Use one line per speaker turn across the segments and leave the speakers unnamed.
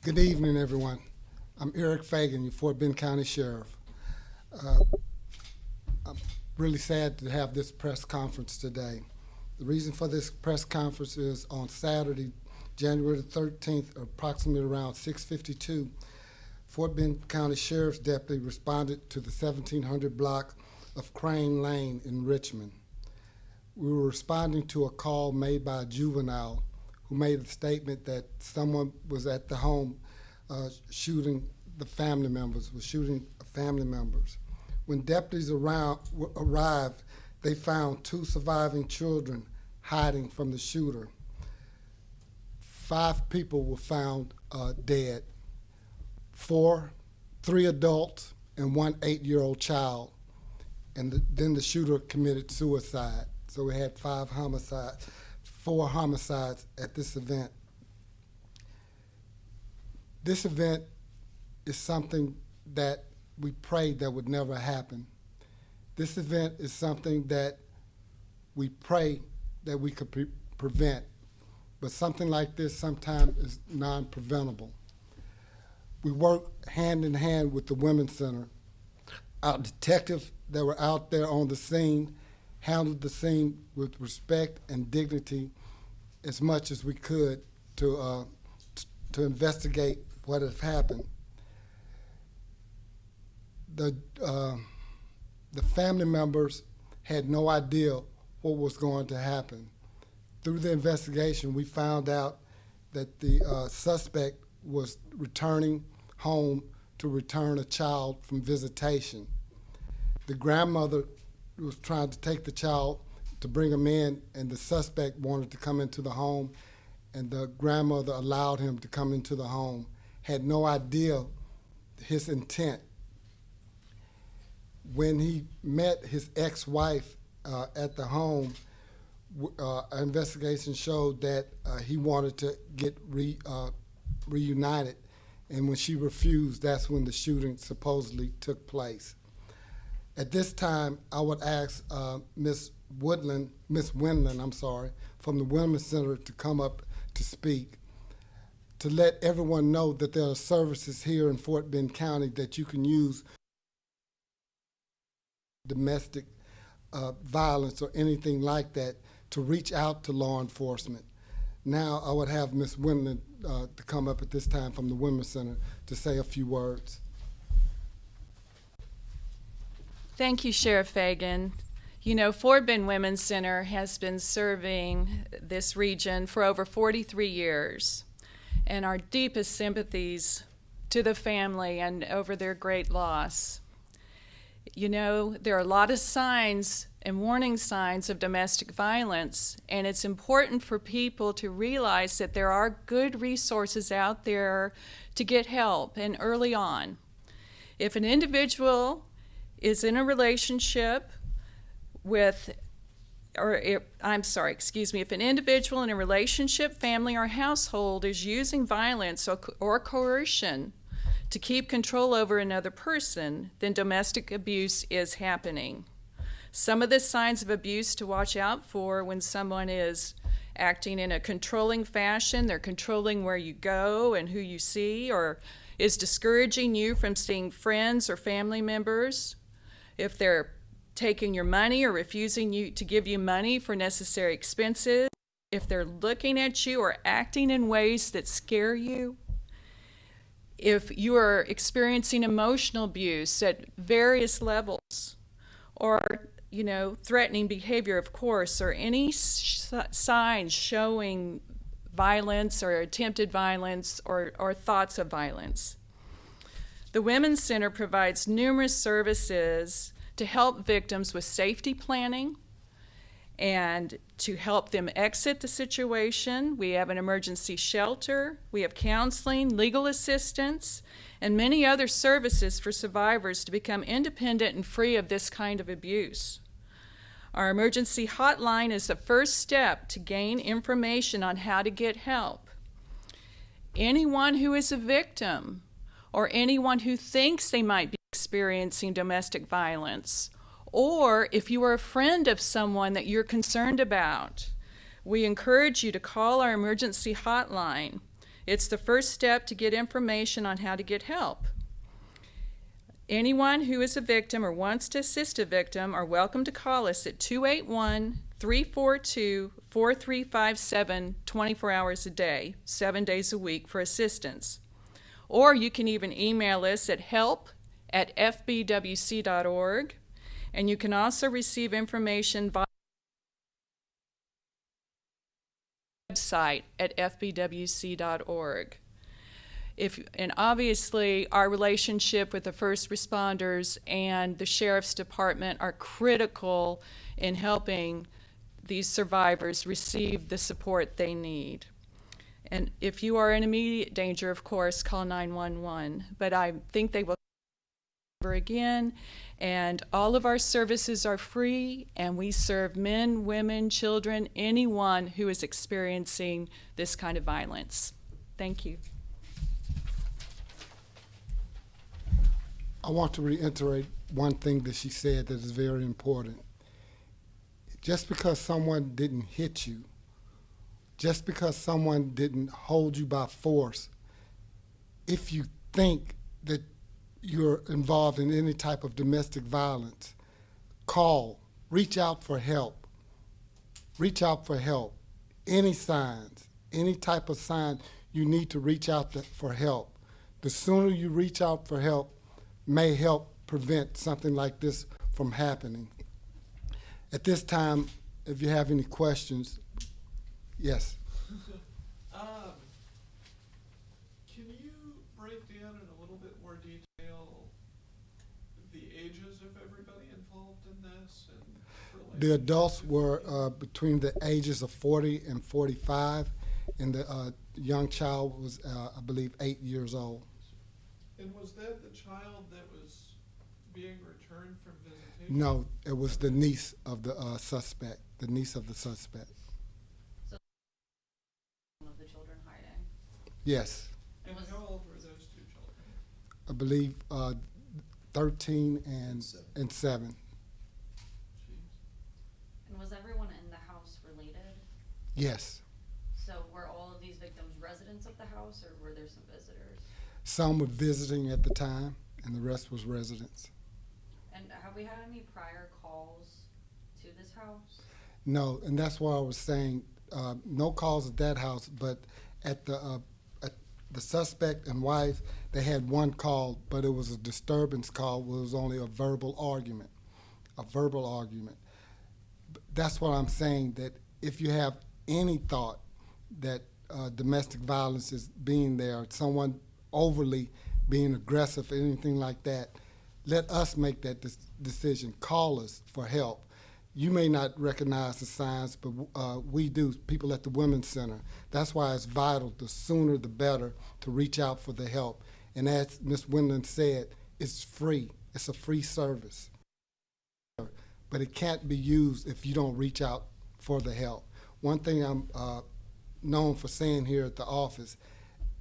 Good evening, everyone. I'm Eric Fagan, your Fort Bend County Sheriff. Uh, I'm really sad to have this press conference today. The reason for this press conference is on Saturday, January the 13th, approximately around 6:52, Fort Bend County Sheriff's deputy responded to the 1700 block of Crane Lane in Richmond. We were responding to a call made by a juvenile who made a statement that someone was at the home shooting family members. When deputies arrived, they found two surviving children hiding from the shooter. 5 people were found dead. 3 adults and 1 8-year-old child. And then the shooter committed suicide. So we had 4 homicides at this event. This event is something that we prayed that would never happen. This event is something that we pray that we could prevent, but something like this sometimes is non-preventable. We work hand in hand with the Women's Center. Our detectives that were out there on the scene handled the scene with respect and dignity as much as we could to investigate what had happened. The family members had no idea what was going to happen. Through the investigation, we found out that the suspect was returning home to return a child from visitation. The grandmother was trying to take the child to bring him in, and the suspect wanted to come into the home, and the grandmother allowed him to come into the home, had no idea his intent. When he met his ex-wife at the home, our investigation showed that he wanted to get reunited, and when she refused, that's when the shooting supposedly took place. At this time, I would ask Miss Windland, from the Women's Center to come up to speak, to let everyone know that there are services here in Fort Bend County that you can use domestic violence or anything like that to reach out to law enforcement. Now I would have Ms. Windland to come up at this time from the Women's Center to say a few words.
Thank you, Sheriff Fagan. You know, Fort Bend Women's Center has been serving this region for over 43 years, and our deepest sympathies to the family and over their great loss. You know, there are a lot of signs and warning signs of domestic violence, and it's important for people to realize that there are good resources out there to get help, and early on. If an individual is in a relationship if an individual in a relationship, family, or household is using violence or coercion to keep control over another person, then domestic abuse is happening. Some of the signs of abuse to watch out for: when someone is acting in a controlling fashion, they're controlling where you go and who you see, or is discouraging you from seeing friends or family members. If they're taking your money or refusing you to give you money for necessary expenses, if they're looking at you or acting in ways that scare you, if you are experiencing emotional abuse at various levels, or threatening behavior, of course, or any signs showing violence or attempted violence or thoughts of violence. The Women's Center provides numerous services to help victims with safety planning and to help them exit the situation. We have an emergency shelter, we have counseling, legal assistance, and many other services for survivors to become independent and free of this kind of abuse. Our emergency hotline is the first step to gain information on how to get help. Anyone who is a victim or anyone who thinks they might be experiencing domestic violence, or if you are a friend of someone that you're concerned about, we encourage you to call our emergency hotline. It's the first step to get information on how to get help. Anyone who is a victim or wants to assist a victim are welcome to call us at 281-342-4357 24 hours a day, 7 days a week for assistance. Or you can even email us at help@fbwc.org, and you can also receive information via the website at fbwc.org. And obviously, our relationship with the first responders and the sheriff's department are critical in helping these survivors receive the support they need. And if you are in immediate danger, of course, call 911. But I think they will cover again. And all of our services are free, and we serve men, women, children, anyone who is experiencing this kind of violence. Thank you.
I want to reiterate one thing that she said that is very important. Just because someone didn't hit you, just because someone didn't hold you by force, if you think that you're involved in any type of domestic violence, call, reach out for help. Reach out for help. Any signs, any type of sign, you need to reach out for help. The sooner you reach out for help, may help prevent something like this from happening. At this time, if you have any questions, yes.
Can you break down in a little bit more detail the ages of everybody involved in this? And
The adults were between the ages of 40 and 45, and the young child was, I believe, 8 years old.
And was that the child that was being returned from visitation?
No, it was the niece of the suspect, the niece of the suspect.
So, of the children hiding.
Yes,
And how old were those two children?
I believe 13 and 7.
Jeez.
And was everyone in the house related?
Yes,
So were all of these victims residents of the house, or were there some visitors?
some were visiting at the time, and the rest was residents.
And have we had any prior calls to this house?
No, and that's why I was saying no calls at that house, but at the suspect and wife, they had one call, but it was a disturbance call. It was only a verbal argument, That's what I'm saying, that if you have any thought that domestic violence is being there, someone overly being aggressive, anything like that, let us make that decision. Call us for help. You may not recognize the signs, but we do, people at the Women's Center. That's why it's vital, the sooner the better, to reach out for the help. And as Ms. Wendland said, it's free. It's a free service. But it can't be used if you don't reach out for the help. One thing I'm known for saying here at the office,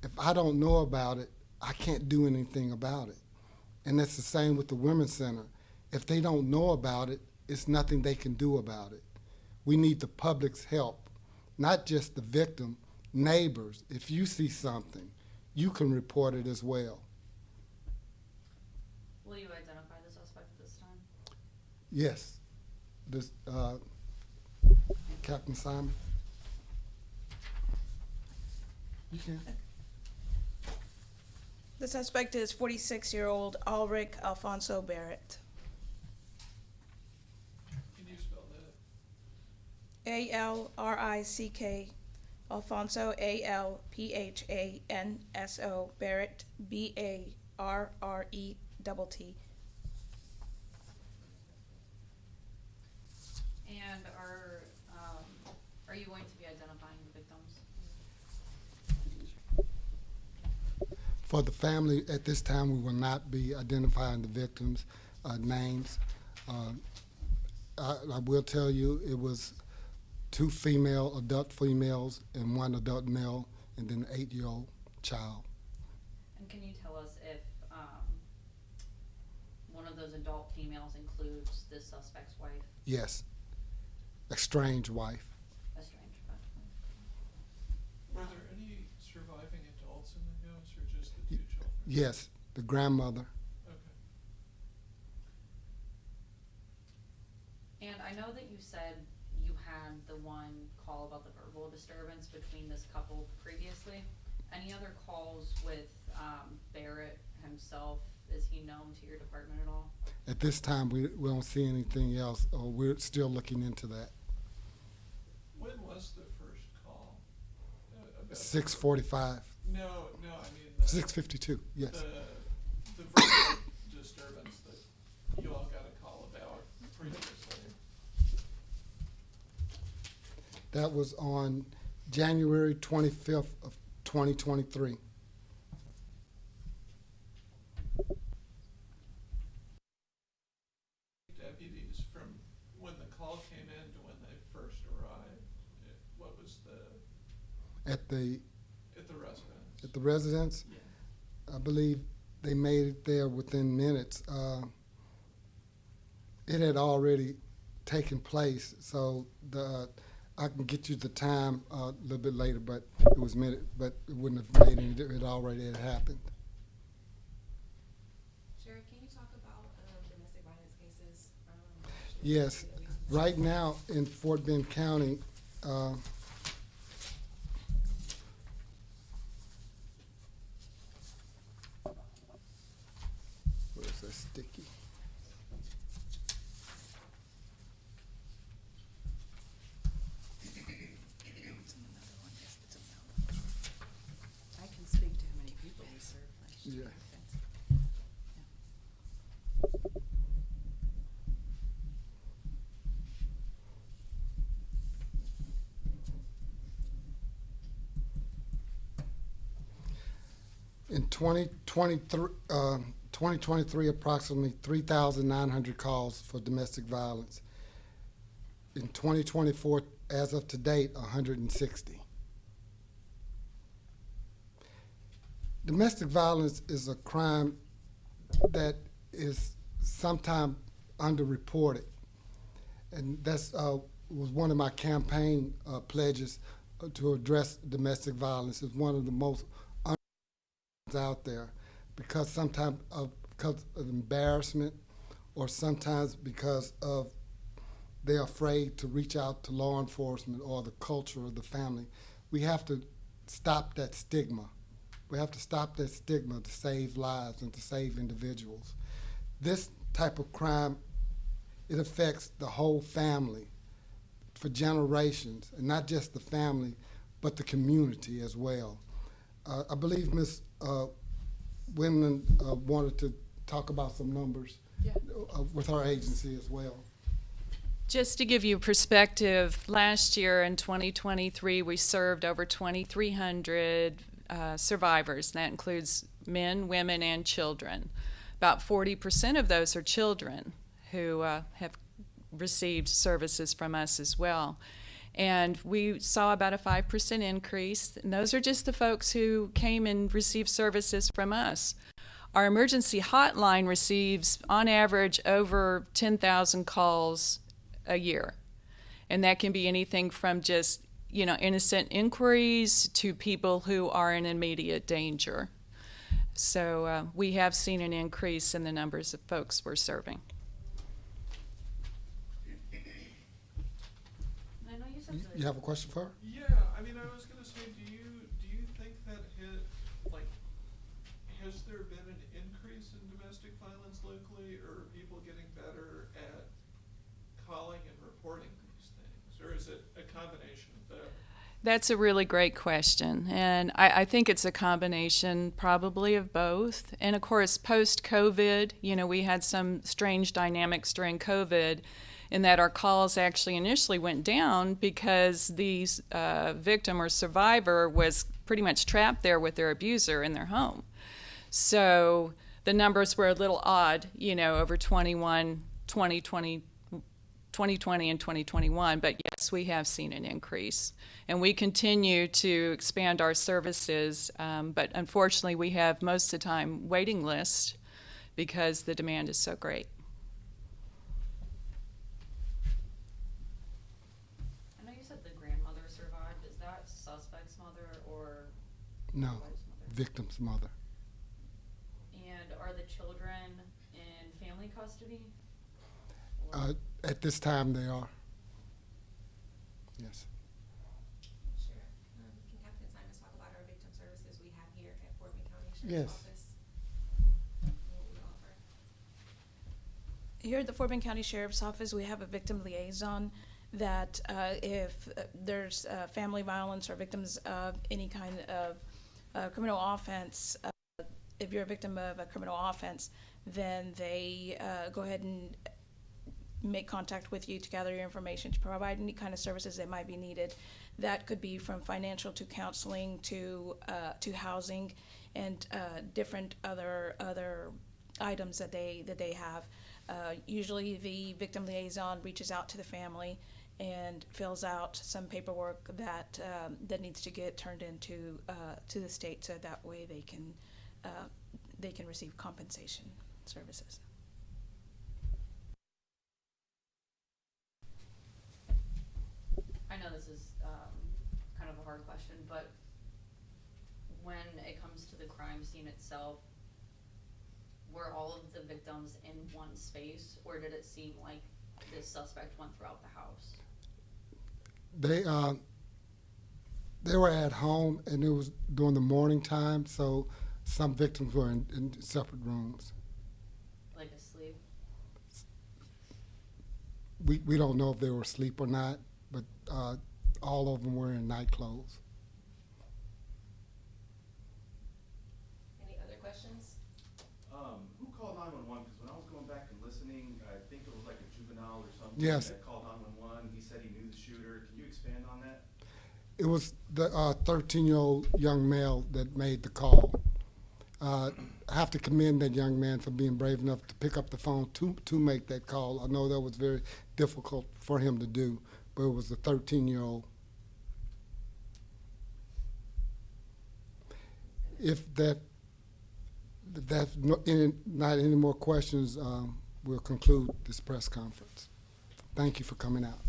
if I don't know about it, I can't do anything about it. And that's the same with the Women's Center. If they don't know about it, it's nothing they can do about it. We need the public's help, not just the victim, neighbors. If you see something, you can report it as well.
Will you identify the suspect at this time?
Yes. This, Captain Simon? You can.
The suspect is 46-year-old Ulrich Alfonso Barrett.
Can you spell that?
A-L-R-I-C-K, Alfonso, A-L-P-H-A-N-S-O, Barrett, B-A-R-R-E-T-T.
And are you going to be identifying the victims?
For the family, at this time, we will not be identifying the victims' names. I will tell you, it was 2 adult females, and 1 adult male, and then an 8-year-old child.
And can you tell us if one of those adult females includes this suspect's wife?
Yes, estranged wife.
A strange wife.
Were there any surviving adults
Yes, the grandmother.
Okay.
And I know that you said you had the one call about the verbal disturbance between this couple previously. Any other calls with Barrett himself? Is he known to your department at all?
At this time, we don't see anything else, or we're still looking into that.
When was the first call? About
6:45,
No, I mean the
6:52, yes.
the verbal disturbance that you all got a call about previously.
That was on January 25th of 2023.
Deputies from when the call came in to when they first arrived. What was
At the
residence?
at the residence,
Yeah.
I believe they made it there within minutes. It had already taken place, so I can get you the time a little bit later, but it was but it wouldn't have made any difference. It already had happened.
Sheriff, can you talk about domestic violence cases?
Yes, right now in Fort Bend County, where's that sticky?
I can speak to how many people we served last year.
Yeah. In 2023, approximately 3,900 calls for domestic violence. In 2024, as of to date, 160. Domestic violence is a crime that is sometimes underreported, and that's was one of my campaign pledges to address domestic violence. It's one of the most out there because sometimes because of embarrassment, or sometimes because of they're afraid to reach out to law enforcement or the culture of the family. We have to stop that stigma. We have to stop that stigma to save lives and to save individuals. This type of crime, it affects the whole family for generations, and not just the family, but the community as well. I believe Ms. Windman wanted to talk about some numbers with our agency as well.
Just to give you perspective, last year in 2023, we served over 2,300 survivors. That includes men, women, and children. About 40% of those are children who have received services from us as well. And we saw about a 5% increase, and those are just the folks who came and received services from us. Our emergency hotline receives, on average, over 10,000 calls a year. And that can be anything from just, innocent inquiries to people who are in immediate danger. So we have seen an increase in the numbers of folks we're serving.
And I know you said
You have a question for her?
Yeah, I mean, I was gonna say, do you think that has there been an increase in domestic violence locally, or are people getting better at calling and reporting these things, or is it a combination of both?
That's a really great question, and I think it's a combination probably of both. And of course, post-COVID, we had some strange dynamics during COVID in that our calls actually initially went down because the victim or survivor was pretty much trapped there with their abuser in their home. So the numbers were a little odd, over 2020 and 2021, but yes, we have seen an increase. And we continue to expand our services, but unfortunately we have most of the time waiting lists because the demand is so great.
I know you said the grandmother survived. Is that suspect's mother or
No,
wife's mother?
victim's mother.
are the children in family custody? Or-
At this time, they are. Yes.
Sheriff, can Captain Simons talk about our victim services we have here at Fort Bend County
Yes.
Sheriff's Office? What we offer?
Here at the Fort Bend County Sheriff's Office, we have a victim liaison that if there's family violence or victims of any kind of criminal offense, if you're a victim of a criminal offense, then they go ahead and make contact with you to gather your information, to provide any kind of services that might be needed. That could be from financial to counseling to housing and different other items that they have. Usually the victim liaison reaches out to the family and fills out some paperwork that needs to get turned into to the state, so that way they can receive compensation services.
I know this is kind of a hard question, but when it comes to the crime scene itself, were all of the victims in one space, or did it seem like the suspect went throughout the house?
They were at home, and it was during the morning time, so some victims were in separate rooms.
Like asleep?
We don't know if they were asleep or not, but all of them were in night clothes.
Any other questions?
Who called 911? Because when I was going back and listening, I think it was like a juvenile or something
Yes.
that called 911. He said he knew the shooter. Can you expand on that?
It was the 13-year-old young male that made the call. I have to commend that young man for being brave enough to pick up the phone to make that call. I know that was very difficult for him to do, but it was the 13-year-old. If that's not any more questions, we'll conclude this press conference. Thank you for coming out.